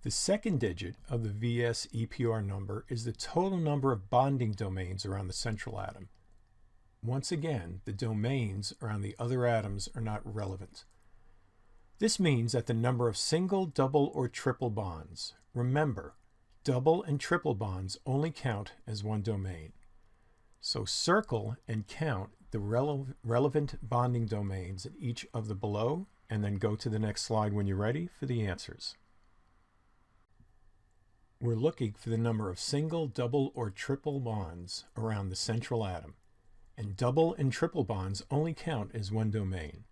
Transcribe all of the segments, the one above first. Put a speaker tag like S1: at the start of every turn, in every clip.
S1: The second digit of the VSEPR number is the total number of bonding domains around the central atom. Once again, the domains around the other atoms are not relevant. This means that the number of single, double, or triple bonds. Remember, double and triple bonds only count as one domain. So circle and count the relevant bonding domains at each of the below, and then go to the next slide when you're ready for the answers. We're looking for the number of single, double, or triple bonds around the central atom. And double and triple bonds only count as one domain.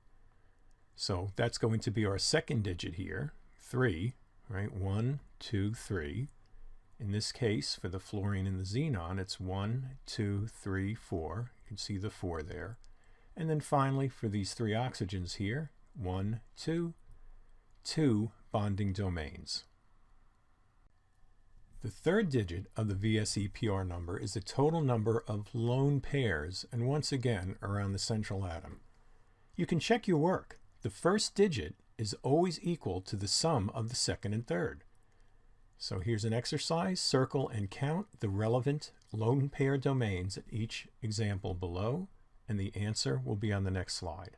S1: So that's going to be our second digit here, 3, right? 1, 2, 3. In this case, for the fluorine and the xenon, it's 1, 2, 3, 4. You can see the 4 there. And then finally, for these 3 oxygens here, 1, 2, 2 bonding domains. The third digit of the VSEPR number is the total number of lone pairs, and once again, around the central atom. You can check your work. The first digit is always equal to the sum of the second and third. So here's an exercise. Circle and count the relevant lone pair domains at each example below, and the answer will be on the next slide.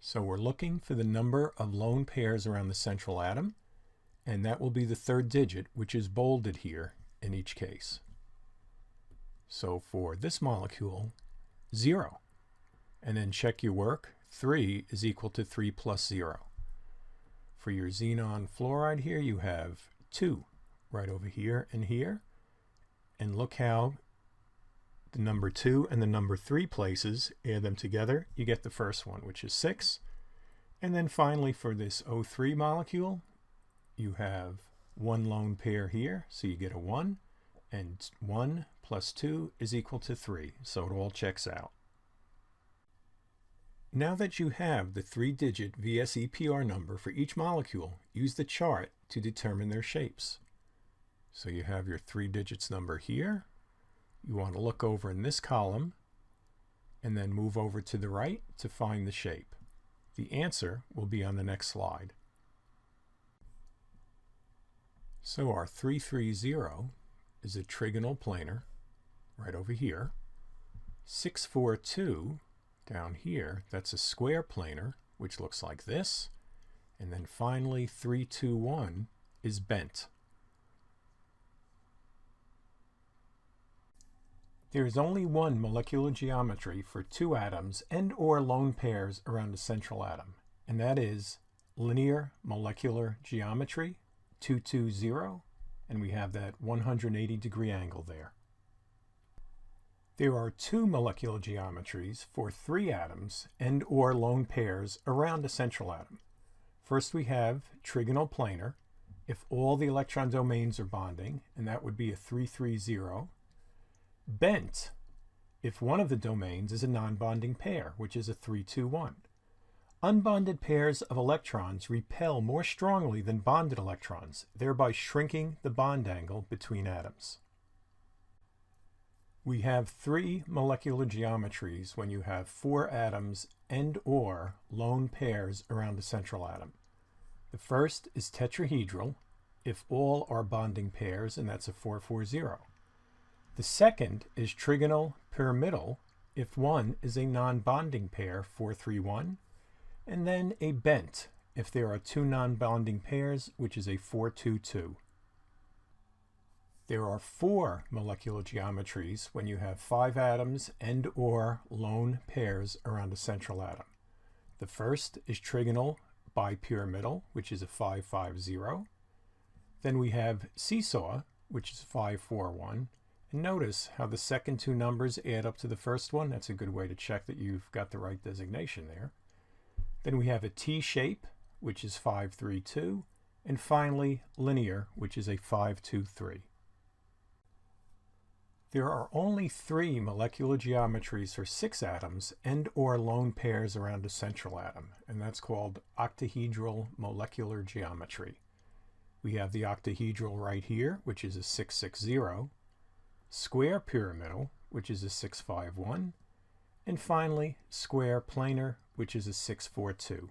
S1: So we're looking for the number of lone pairs around the central atom, and that will be the third digit, which is bolded here in each case. So for this molecule, 0. And then check your work. 3 is equal to 3 plus 0. For your xenon fluoride here, you have 2 right over here and here. And look how the number 2 and the number 3 places, add them together, you get the first one, which is 6. And then finally for this O3 molecule, you have 1 lone pair here, so you get a 1, and 1 plus 2 is equal to 3, so it all checks out. Now that you have the 3-digit VSEPR number for each molecule, use the chart to determine their shapes. So you have your 3 digits number here. You want to look over in this column, and then move over to the right to find the shape. The answer will be on the next slide. So our 330 is a trigonal planar right over here. 642 down here, that's a square planar, which looks like this. And then finally 321 is bent. There is only one molecular geometry for 2 atoms and or lone pairs around a central atom, and that is linear molecular geometry, 220, and we have that 180-degree angle there. There are 2 molecular geometries for 3 atoms and or lone pairs around a central atom. First we have trigonal planar, if all the electron domains are bonding, and that would be a 330. Bent, if one of the domains is a non-bonding pair, which is a 321. Unbonded pairs of electrons repel more strongly than bonded electrons, thereby shrinking the bond angle between atoms. We have 3 molecular geometries when you have 4 atoms and or lone pairs around a central atom. The first is tetrahedral, if all are bonding pairs, and that's a 440. The second is trigonal pyramidal, if one is a non-bonding pair, 431. And then a bent, if there are 2 non-bonding pairs, which is a 422. There are 4 molecular geometries when you have 5 atoms and or lone pairs around a central atom. The first is trigonal bipyramidal, which is a 550. Then we have seesaw, which is 541. And notice how the second 2 numbers add up to the first one. That's a good way to check that you've got the right designation there. Then we have a T-shape, which is 532, and finally linear, which is a 523. There are only 3 molecular geometries for 6 atoms and or lone pairs around a central atom, and that's called octahedral molecular geometry. We have the octahedral right here, which is a 660, square pyramidal, which is a 651, and finally square planar, which is a 642.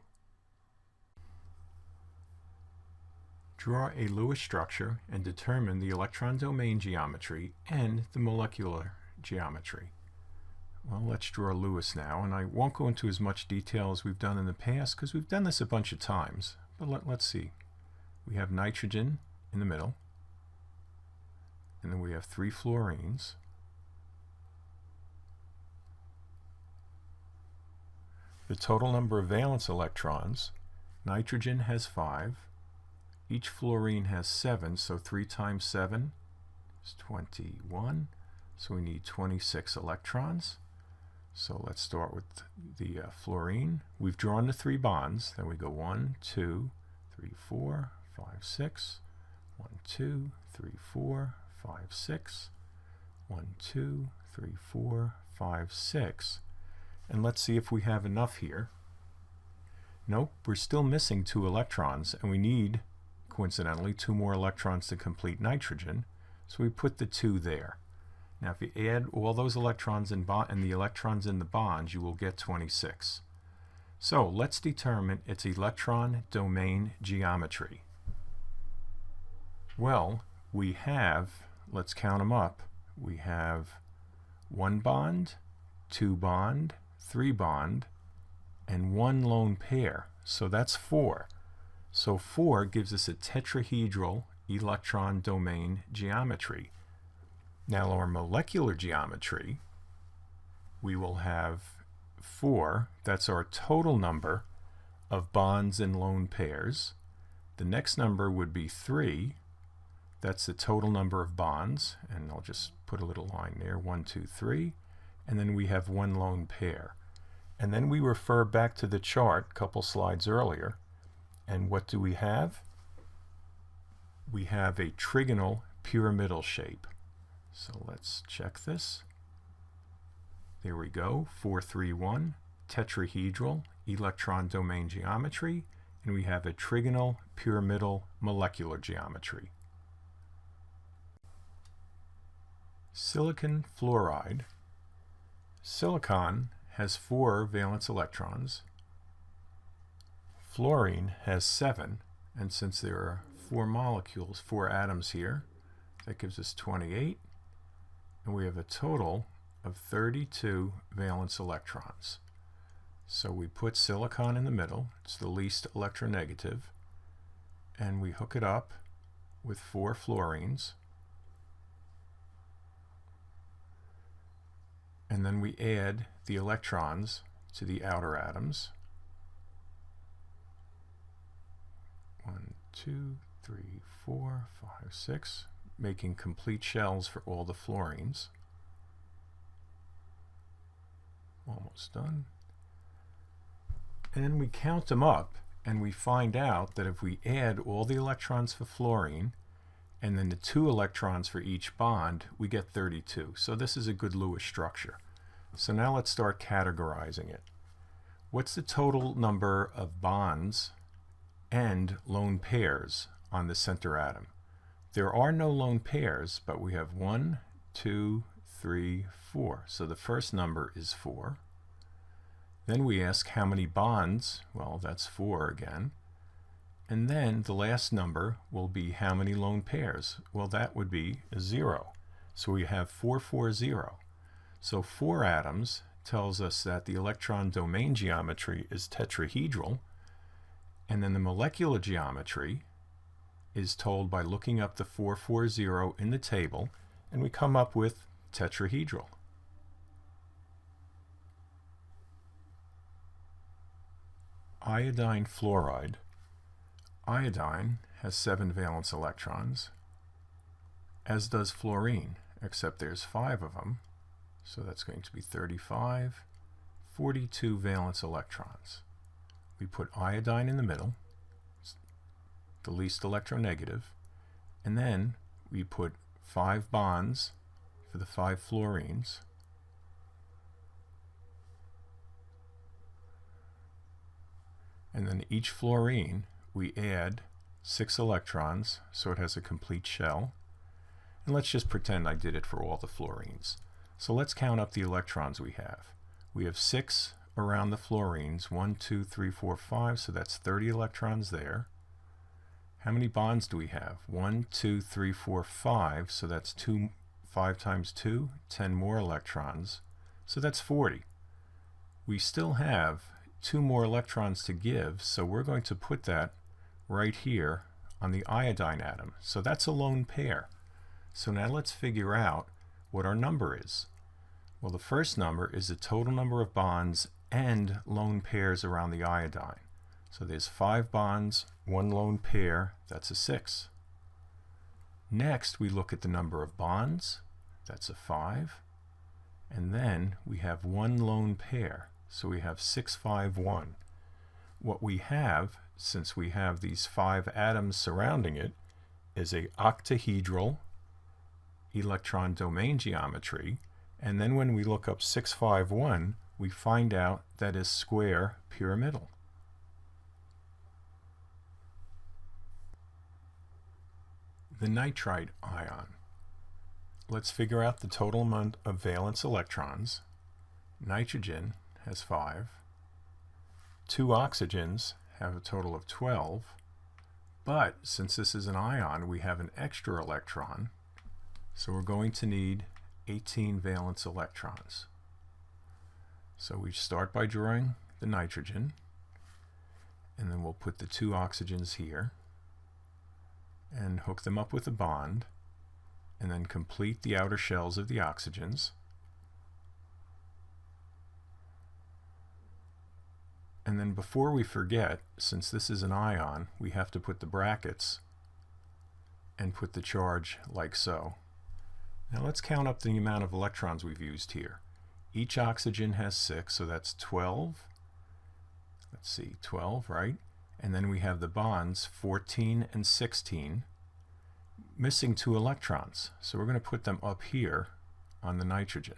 S1: Draw a Lewis structure and determine the electron domain geometry and the molecular geometry. Well, let's draw Lewis now, and I won't go into as much detail as we've done in the past because we've done this a bunch of times. But let's see. We have nitrogen in the middle, and then we have 3 fluorines. The total number of valence electrons, nitrogen has 5, each fluorine has 7, so 3 times 7 is 21, so we need 26 electrons. So let's start with the fluorine. We've drawn the 3 bonds, then we go 1, 2, 3, 4, 5, 6, 1, 2, 3, 4, 5, 6, 1, 2, 3, 4, 5, 6. And let's see if we have enough here. Nope, we're still missing 2 electrons, and we need, coincidentally, 2 more electrons to complete nitrogen, so we put the 2 there. Now if you add all those electrons and the electrons in the bonds, you will get 26. So let's determine its electron domain geometry. Well, we have, let's count them up, we have 1 bond, 2 bond, 3 bond, and 1 lone pair. So that's 4. So 4 gives us a tetrahedral electron domain geometry. Now our molecular geometry, we will have 4. That's our total number of bonds and lone pairs. The next number would be 3. That's the total number of bonds, and I'll just put a little line there, 1, 2, 3. And then we have 1 lone pair. And then we refer back to the chart a couple slides earlier. And what do we have? We have a trigonal pyramidal shape. So let's check this. There we go, 4, 3, 1, tetrahedral electron domain geometry, and we have a trigonal pyramidal molecular geometry. Silicon fluoride. Silicon has 4 valence electrons. Fluorine has 7, and since there are 4 molecules, 4 atoms here, that gives us 28, and we have a total of 32 valence electrons. So we put silicon in the middle, it's the least electronegative, and we hook it up with 4 fluorines, and then we add the electrons to the outer atoms. 1, 2, 3, 4, 5, 6, making complete shells for all the fluorines. Almost done. And then we count them up, and we find out that if we add all the electrons for fluorine and then the 2 electrons for each bond, we get 32. So this is a good Lewis structure. So now let's start categorizing it. What's the total number of bonds and lone pairs on the center atom? There are no lone pairs, but we have 1, 2, 3, 4. So the first number is 4. Then we ask how many bonds. Well, that's 4 again. And then the last number will be how many lone pairs. Well, that would be 0. So we have 4, 4, 0. So 4 atoms tells us that the electron domain geometry is tetrahedral, and then the molecular geometry is told by looking up the 440 in the table, and we come up with tetrahedral. Iodine fluoride. Iodine has 7 valence electrons, as does fluorine, except there's 5 of them, so that's going to be 35, 42 valence electrons. We put iodine in the middle, the least electronegative, and then we put 5 bonds for the 5 fluorines, and then each fluorine we add 6 electrons so it has a complete shell. And let's just pretend I did it for all the fluorines. So let's count up the electrons we have. We have 6 around the fluorines, 1, 2, 3, 4, 5, so that's 30 electrons there. How many bonds do we have? 1, 2, 3, 4, 5. So that's 5 times 2, 10 more electrons. So that's 40. We still have 2 more electrons to give, so we're going to put that right here on the iodine atom. So that's a lone pair. So now let's figure out what our number is. Well, the first number is the total number of bonds and lone pairs around the iodine. So there's 5 bonds, 1 lone pair, that's a 6. Next, we look at the number of bonds, that's a 5. And then we have 1 lone pair, so we have 6, 5, 1. What we have, since we have these 5 atoms surrounding it, is a octahedral electron domain geometry. And then when we look up 6, 5, 1, we find out that is square pyramidal. The nitrite ion. Let's figure out the total amount of valence electrons. Nitrogen has 5. 2 oxygens have a total of 12. But since this is an ion, we have an extra electron. So we're going to need 18 valence electrons. So we start by drawing the nitrogen, and then we'll put the 2 oxygens here and hook them up with a bond, and then complete the outer shells of the oxygens. And then before we forget, since this is an ion, we have to put the brackets and put the charge like so. Now let's count up the amount of electrons we've used here. Each oxygen has 6, so that's 12. Let's see, 12, right? And then we have the bonds, 14 and 16, missing 2 electrons. So we're going to put them up here on the nitrogen.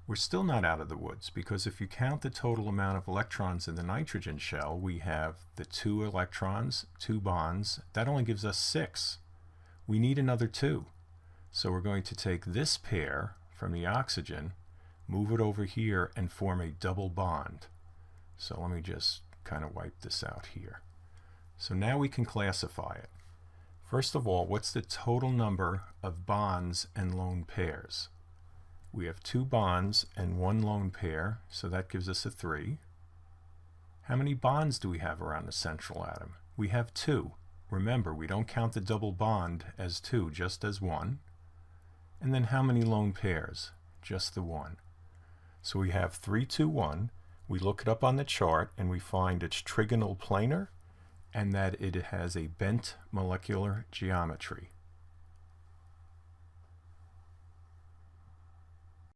S1: We're still not out of the woods, because if you count the total amount of electrons in the nitrogen shell, we have the 2 electrons, 2 bonds. That only gives us 6. We need another 2. So we're going to take this pair from the oxygen, move it over here, and form a double bond. So let me just kind of wipe this out here. So now we can classify it. First of all, what's the total number of bonds and lone pairs? We have 2 bonds and 1 lone pair, so that gives us a 3. How many bonds do we have around the central atom? We have 2. Remember, we don't count the double bond as 2, just as 1. And then how many lone pairs? Just the 1. So we have 3, 2, 1. We look it up on the chart and we find it's trigonal planar and that it has a bent molecular geometry.